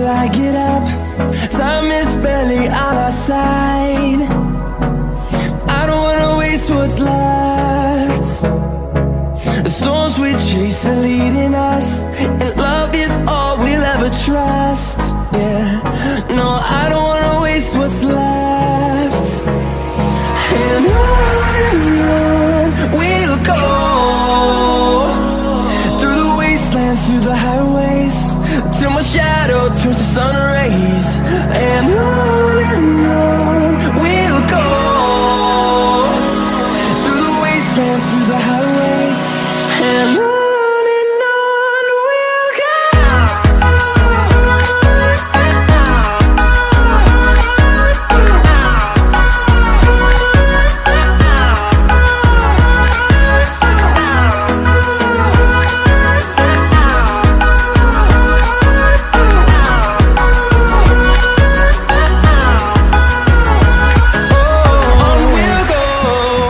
till I get up. Time is barely on our side. I don't wanna waste what's left. The storms we chase are leading us, and love is all we'll ever trust. Yeah, no, I don't